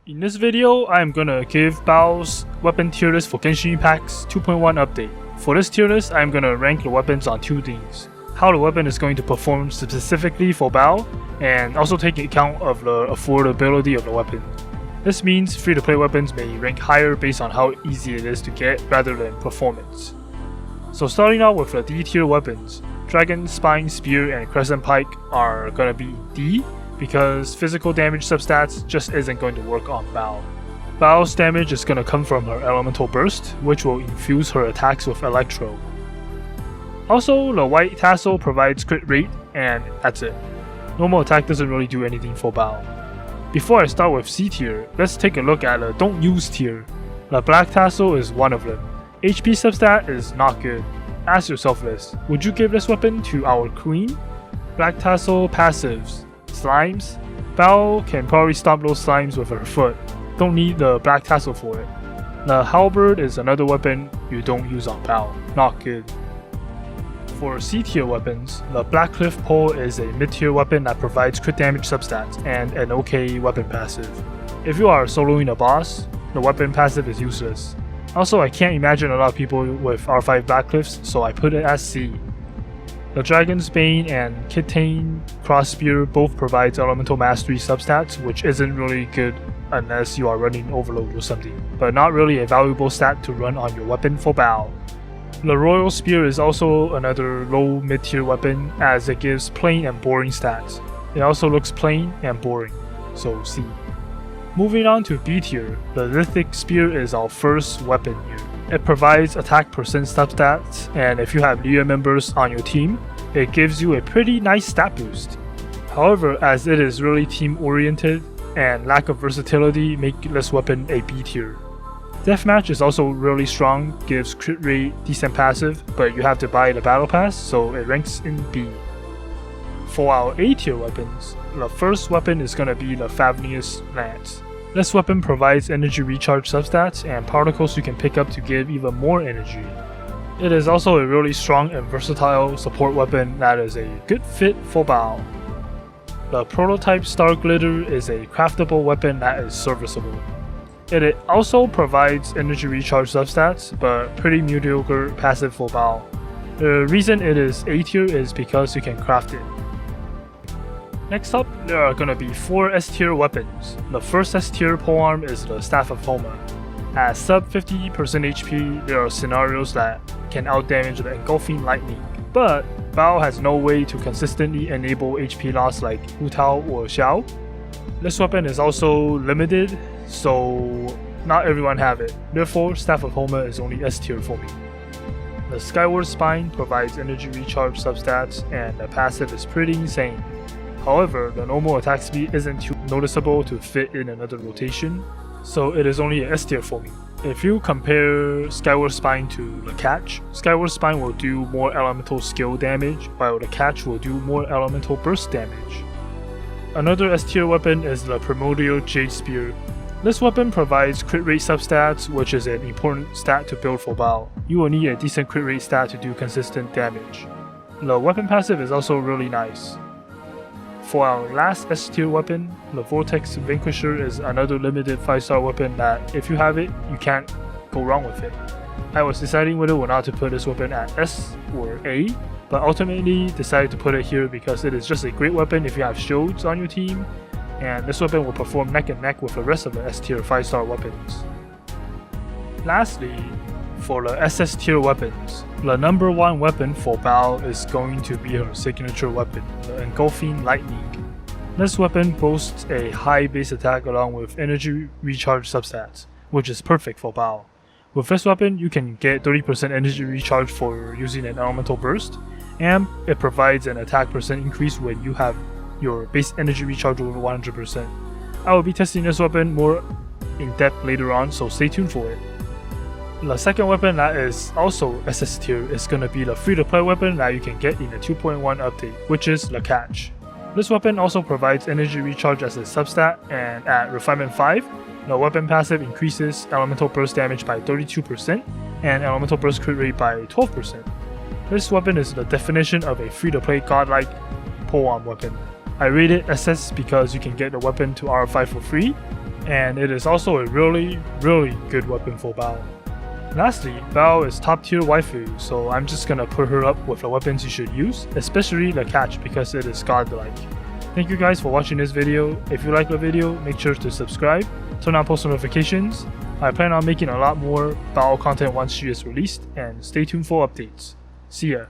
In this video, I am gonna give Baal's weapon tier list for Genshin Impact's 2.1 update. For this tier list, I am gonna rank the weapons on two things: how the weapon is going to perform specifically for Baal, and also taking account of the affordability of the weapon. This means free-to-play weapons may rank higher based on how easy it is to get rather than performance. So starting out with the D tier weapons, Dragon, Spine, Spear, and Crescent Pike are gonna be D, because physical damage substats just isn't going to work on Baal. Baal's damage is going to come from her Elemental Burst, which will infuse her attacks with Electro. Also, the white tassel provides crit rate, and that's it. Normal attack doesn't really do anything for Baal. Before I start with C tier, let's take a look at the don't use tier. The black tassel is one of them. HP substat is not good. Ask yourself this: would you give this weapon to our queen? Black tassel passives. Slimes. Baal can probably stop those slimes with her foot. Don't need the black tassel for it. The halberd is another weapon you don't use on Baal. Not good. For C tier weapons, the Black Cliff Pole is a mid tier weapon that provides crit damage substats and an okay weapon passive. If you are soloing a boss, the weapon passive is useless. Also, I can't imagine a lot of people with R5 Black Cliffs, so I put it as C. The Dragon's Bane and Kitane Cross Spear both provides Elemental Mastery substats, which isn't really good unless you are running Overload or something, but not really a valuable stat to run on your weapon for Baal. The Royal Spear is also another low mid-tier weapon, as it gives plain and boring stats. It also looks plain and boring, so C. Moving on to B tier, the Lithic Spear is our first weapon here. It provides attack percent substats, and if you have Leah members on your team, it gives you a pretty nice stat boost. However, as it is really team oriented and lack of versatility make this weapon a B tier. Deathmatch is also really strong, gives crit rate, decent passive, but you have to buy the battle pass, so it ranks in B. For our A tier weapons, the first weapon is gonna be the Favnius Lance. This weapon provides energy recharge substats and particles you can pick up to give even more energy. It is also a really strong and versatile support weapon that is a good fit for Baal. The prototype Star Glitter is a craftable weapon that is serviceable. It also provides energy recharge substats, but pretty mediocre passive for Baal. The reason it is A tier is because you can craft it. Next up, there are gonna be 4 S tier weapons. The first S tier polearm is the Staff of Homa. At sub 50% HP, there are scenarios that can outdamage the Engulfing Lightning, but Baal has no way to consistently enable HP loss like Hu Tao or Xiao. This weapon is also limited, so not everyone have it. Therefore, Staff of Homa is only S tier for me. The Skyward Spine provides energy recharge substats, and the passive is pretty insane. However, the normal attack speed isn't too noticeable to fit in another rotation, so it is only an S tier for me. If you compare Skyward Spine to the Catch, Skyward Spine will do more elemental skill damage, while the Catch will do more elemental burst damage. Another S tier weapon is the Primordial Jade Spear. This weapon provides crit rate substats, which is an important stat to build for Baal. You will need a decent crit rate stat to do consistent damage. The weapon passive is also really nice. For our last S tier weapon, the Vortex Vanquisher is another limited 5-star weapon that if you have it, you can't go wrong with it. I was deciding whether or not to put this weapon at S or A, but ultimately decided to put it here because it is just a great weapon if you have shields on your team, and this weapon will perform neck and neck with the rest of the S tier 5-star weapons. Lastly, for the SS tier weapons, the number 1 weapon for Baal is going to be her signature weapon, the Engulfing Lightning. This weapon boasts a high base attack along with energy recharge substats, which is perfect for Baal. With this weapon, you can get 30% energy recharge for using an elemental burst, and it provides an attack percent increase when you have your base energy recharge over 100%. I will be testing this weapon more in depth later on, so stay tuned for it. The second weapon that is also SS tier is going to be the free-to-play weapon that you can get in the 2.1 update, which is the Catch. This weapon also provides energy recharge as a substat, and at Refinement 5, the weapon passive increases elemental burst damage by 32% and elemental burst crit rate by 12%. This weapon is the definition of a free-to-play godlike polearm weapon. I rate it SS because you can get the weapon to R5 for free, and it is also a really good weapon for Baal. Lastly, Baal is top tier waifu, so I'm just gonna put her up with the weapons you should use, especially the catch because it is godlike. Thank you guys for watching this video. If you like the video, make sure to subscribe, turn on post notifications. I plan on making a lot more Baal content once she is released, and stay tuned for updates. See ya!